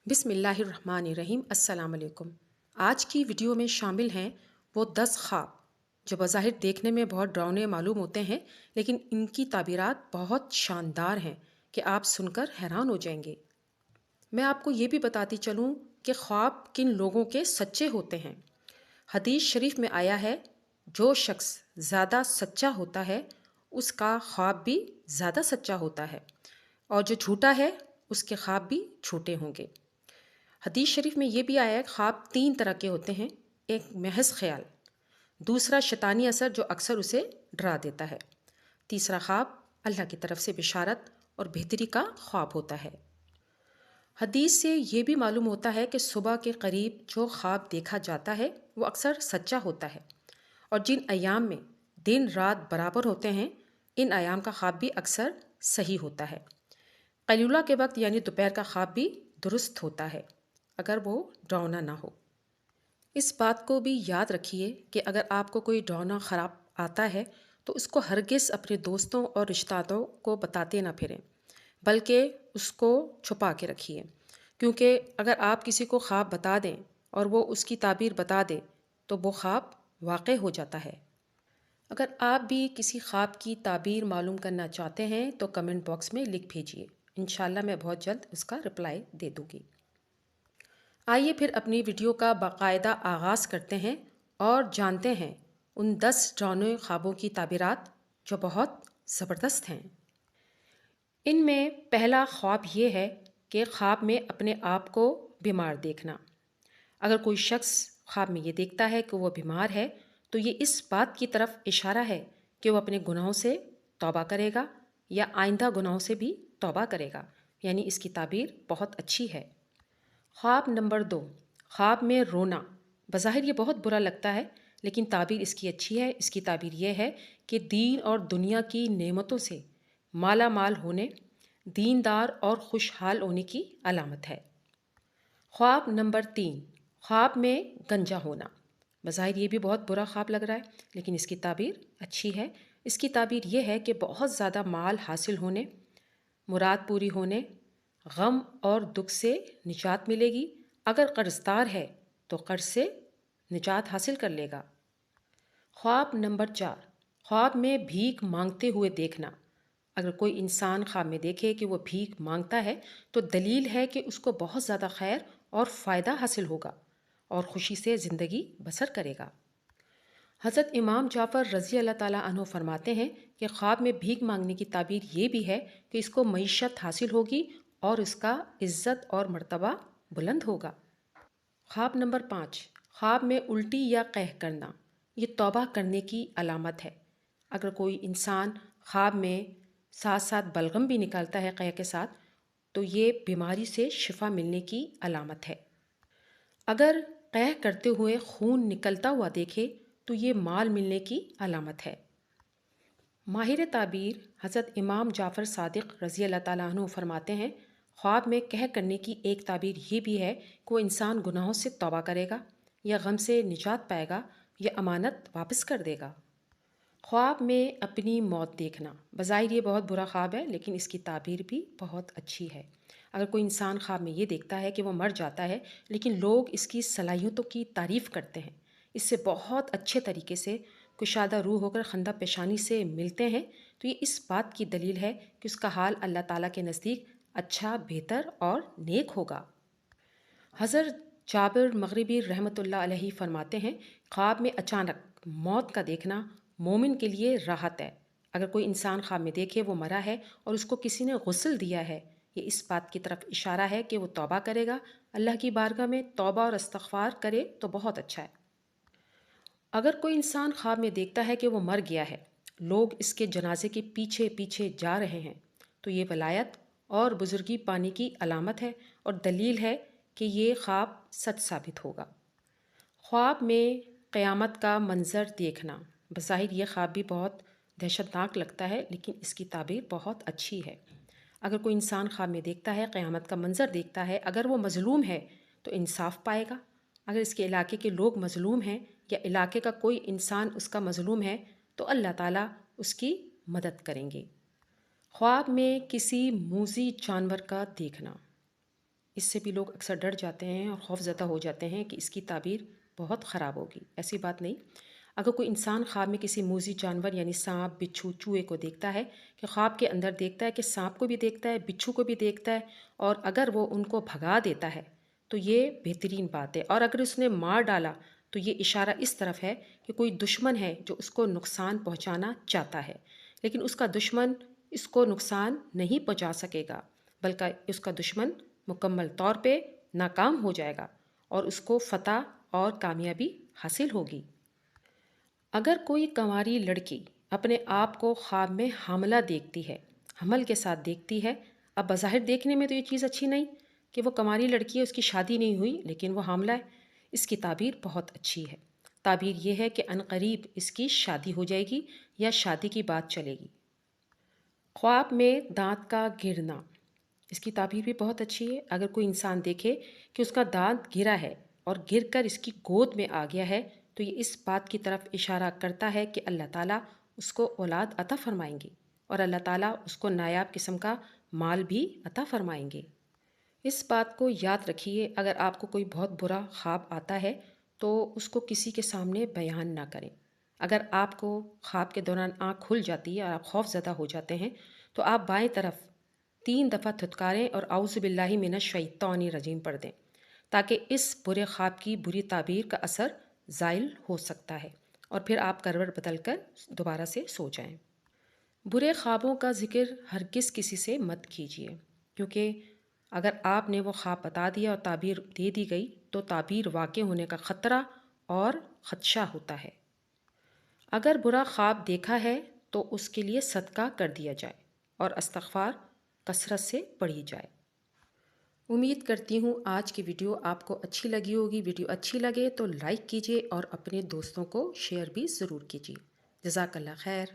بسم اللہ الرحمن الرحیم۔ السلام علیکم۔ آج کی ویڈیو میں شامل ہیں وہ 10 خواب جو بظاہر دیکھنے میں بہت ڈراؤنے معلوم ہوتے ہیں، لیکن ان کی تعبیرات بہت شاندار ہیں کہ آپ سن کر حیران ہو جائیں گے۔ میں آپ کو یہ بھی بتاتی چلوں کہ خواب کن لوگوں کے سچے ہوتے ہیں۔ حدیث شریف میں آیا ہے، جو شخص زیادہ سچا ہوتا ہے اس کا خواب بھی زیادہ سچا ہوتا ہے، اور جو جھوٹا ہے اس کے خواب بھی جھوٹے ہوں گے۔ حدیث شریف میں یہ بھی آیا ہے، خواب 3 طرح کے ہوتے ہیں۔ ایک محض خیال، دوسرا شیطانی اثر جو اکثر اسے ڈرا دیتا ہے، تیسرا خواب اللہ کی طرف سے بشارت اور بہتری کا خواب ہوتا ہے۔ حدیث سے یہ بھی معلوم ہوتا ہے کہ صبح کے قریب جو خواب دیکھا جاتا ہے وہ اکثر سچا ہوتا ہے، اور جن ایام میں دن رات برابر ہوتے ہیں ان ایام کا خواب بھی اکثر صحیح ہوتا ہے۔ قیلولہ کے وقت یعنی دوپہر کا خواب بھی درست ہوتا ہے اگر وہ ڈراؤنا نہ ہو۔ اس بات کو بھی یاد رکھیے کہ اگر آپ کو کوئی ڈراؤنا خواب آتا ہے تو اس کو ہرگز اپنے دوستوں اور رشتہ داروں کو بتاتے نہ پھریں، بلکہ اس کو چھپا کے رکھیے، کیونکہ اگر آپ کسی کو خواب بتا دیں اور وہ اس کی تعبیر بتا دے تو وہ خواب واقع ہو جاتا ہے۔ اگر آپ بھی کسی خواب کی تعبیر معلوم کرنا چاہتے ہیں تو کمنٹ باکس میں لکھ بھیجیے، انشاءاللہ میں بہت جلد اس کا رپلائی دے دوں گی۔ آئیے پھر اپنی ویڈیو کا باقاعدہ آغاز کرتے ہیں اور جانتے ہیں ان 10 ڈراؤنے خوابوں کی تعبیرات جو بہت زبردست ہیں۔ ان میں پہلا خواب یہ ہے کہ خواب میں اپنے آپ کو بیمار دیکھنا۔ اگر کوئی شخص خواب میں یہ دیکھتا ہے کہ وہ بیمار ہے تو یہ اس بات کی طرف اشارہ ہے کہ وہ اپنے گناہوں سے توبہ کرے گا یا آئندہ گناہوں سے بھی توبہ کرے گا، یعنی اس کی تعبیر بہت اچھی ہے۔ خواب نمبر 2، خواب میں رونا۔ بظاہر یہ بہت برا لگتا ہے لیکن تعبیر اس کی اچھی ہے۔ اس کی تعبیر یہ ہے کہ دین اور دنیا کی نعمتوں سے مالا مال ہونے، دیندار اور خوشحال ہونے کی علامت ہے۔ خواب نمبر 3، خواب میں گنجا ہونا۔ بظاہر یہ بھی بہت برا خواب لگ رہا ہے لیکن اس کی تعبیر اچھی ہے۔ اس کی تعبیر یہ ہے کہ بہت زیادہ مال حاصل ہونے، مراد پوری ہونے، غم اور دکھ سے نجات ملے گی۔ اگر قرض دار ہے تو قرض سے نجات حاصل کر لے گا۔ خواب نمبر 4، خواب میں بھیک مانگتے ہوئے دیکھنا۔ اگر کوئی انسان خواب میں دیکھے کہ وہ بھیک مانگتا ہے تو دلیل ہے کہ اس کو بہت زیادہ خیر اور فائدہ حاصل ہوگا اور خوشی سے زندگی بسر کرے گا۔ حضرت امام جعفر رضی اللہ تعالیٰ عنہ فرماتے ہیں کہ خواب میں بھیک مانگنے کی تعبیر یہ بھی ہے کہ اس کو معیشت حاصل ہوگی اور اس کا عزت اور مرتبہ بلند ہوگا۔ خواب نمبر 5، خواب میں الٹی یا قہر کرنا۔ یہ توبہ کرنے کی علامت ہے۔ اگر کوئی انسان خواب میں ساتھ ساتھ بلغم بھی نکالتا ہے قہر کے ساتھ تو یہ بیماری سے شفا ملنے کی علامت ہے۔ اگر قہر کرتے ہوئے خون نکلتا ہوا دیکھے تو یہ مال ملنے کی علامت ہے۔ ماہر تعبیر حضرت امام جعفر صادق رضی اللہ تعالیٰ عنہ فرماتے ہیں، خواب میں قہر کرنے کی ایک تعبیر یہ بھی ہے کہ وہ انسان گناہوں سے توبہ کرے گا یا غم سے نجات پائے گا یا امانت واپس کر دے گا۔ خواب میں اپنی موت دیکھنا۔ بظاہر یہ بہت برا خواب ہے لیکن اس کی تعبیر بھی بہت اچھی ہے۔ اگر کوئی انسان خواب میں یہ دیکھتا ہے کہ وہ مر جاتا ہے لیکن لوگ اس کی صلاحیتوں کی تعریف کرتے ہیں، اس سے بہت اچھے طریقے سے کشادہ روح ہو کر خندہ پیشانی سے ملتے ہیں، تو یہ اس بات کی دلیل ہے کہ اس کا حال اللہ تعالیٰ کے نزدیک اچھا، بہتر اور نیک ہوگا۔ حضرت جابر مغربی رحمۃ اللہ علیہ فرماتے ہیں، خواب میں اچانک موت کا دیکھنا مومن کے لیے راحت ہے۔ اگر کوئی انسان خواب میں دیکھے وہ مرا ہے اور اس کو کسی نے غسل دیا ہے، یہ اس بات کی طرف اشارہ ہے کہ وہ توبہ کرے گا، اللہ کی بارگاہ میں توبہ اور استغفار کرے تو بہت اچھا ہے۔ اگر کوئی انسان خواب میں دیکھتا ہے کہ وہ مر گیا ہے، لوگ اس کے جنازے کے پیچھے پیچھے جا رہے ہیں، تو یہ ولایت اور بزرگی پانے کی علامت ہے اور دلیل ہے کہ یہ خواب سچ ثابت ہوگا۔ خواب میں قیامت کا منظر دیکھنا۔ بظاہر یہ خواب بھی بہت دہشت ناک لگتا ہے لیکن اس کی تعبیر بہت اچھی ہے۔ اگر کوئی انسان خواب میں دیکھتا ہے، قیامت کا منظر دیکھتا ہے، اگر وہ مظلوم ہے تو انصاف پائے گا۔ اگر اس کے علاقے کے لوگ مظلوم ہیں یا علاقے کا کوئی انسان اس کا مظلوم ہے تو اللہ تعالیٰ اس کی مدد کریں گے۔ خواب میں کسی موذی جانور کا دیکھنا۔ اس سے بھی لوگ اکثر ڈر جاتے ہیں اور خوف زدہ ہو جاتے ہیں کہ اس کی تعبیر بہت خراب ہوگی۔ ایسی بات نہیں۔ اگر کوئی انسان خواب میں کسی موذی جانور یعنی سانپ، بچھو، چوہے کو دیکھتا ہے، کہ خواب کے اندر دیکھتا ہے کہ سانپ کو بھی دیکھتا ہے، بچھو کو بھی دیکھتا ہے، اور اگر وہ ان کو بھگا دیتا ہے تو یہ بہترین بات ہے، اور اگر اس نے مار ڈالا تو یہ اشارہ اس طرف ہے کہ کوئی دشمن ہے جو اس کو نقصان پہنچانا چاہتا ہے، لیکن اس کا دشمن اس کو نقصان نہیں پہنچا سکے گا، بلکہ اس کا دشمن مکمل طور پہ ناکام ہو جائے گا اور اس کو فتح اور کامیابی حاصل ہوگی۔ اگر کوئی کنواری لڑکی اپنے آپ کو خواب میں حاملہ دیکھتی ہے، حمل کے ساتھ دیکھتی ہے، اب بظاہر دیکھنے میں تو یہ چیز اچھی نہیں کہ وہ کنواری لڑکی ہے، اس کی شادی نہیں ہوئی لیکن وہ حاملہ ہے، اس کی تعبیر بہت اچھی ہے۔ تعبیر یہ ہے کہ عنقریب اس کی شادی ہو جائے گی یا شادی کی بات چلے گی۔ خواب میں دانت کا گرنا، اس کی تعبیر بھی بہت اچھی ہے۔ اگر کوئی انسان دیکھے کہ اس کا دانت گرا ہے اور گر کر اس کی گود میں آ گیا ہے تو یہ اس بات کی طرف اشارہ کرتا ہے کہ اللہ تعالیٰ اس کو اولاد عطا فرمائیں گے اور اللہ تعالیٰ اس کو نایاب قسم کا مال بھی عطا فرمائیں گے۔ اس بات کو یاد رکھیے، اگر آپ کو کوئی بہت برا خواب آتا ہے تو اس کو کسی کے سامنے بیان نہ کریں۔ اگر آپ کو خواب کے دوران آنکھ کھل جاتی ہے اور آپ خوف زدہ ہو جاتے ہیں تو آپ بائیں طرف 3 دفعہ تھتکاریں اور اعوذ باللہ من الشیطان الرجیم پڑھ دیں، تاکہ اس برے خواب کی بری تعبیر کا اثر زائل ہو سکتا ہے اور پھر آپ کروٹ بدل کر دوبارہ سے سو جائیں۔ برے خوابوں کا ذکر ہرگز کسی سے مت کیجیے، کیونکہ اگر آپ نے وہ خواب بتا دیا اور تعبیر دے دی گئی تو تعبیر واقع ہونے کا خطرہ اور خدشہ ہوتا ہے۔ اگر برا خواب دیکھا ہے تو اس کے لیے صدقہ کر دیا جائے اور استغفار کثرت سے پڑھی جائے۔ امید کرتی ہوں آج کی ویڈیو آپ کو اچھی لگی ہوگی۔ ویڈیو اچھی لگے تو لائک کیجیے اور اپنے دوستوں کو شیئر بھی ضرور کیجیے۔ جزاک اللہ خیر۔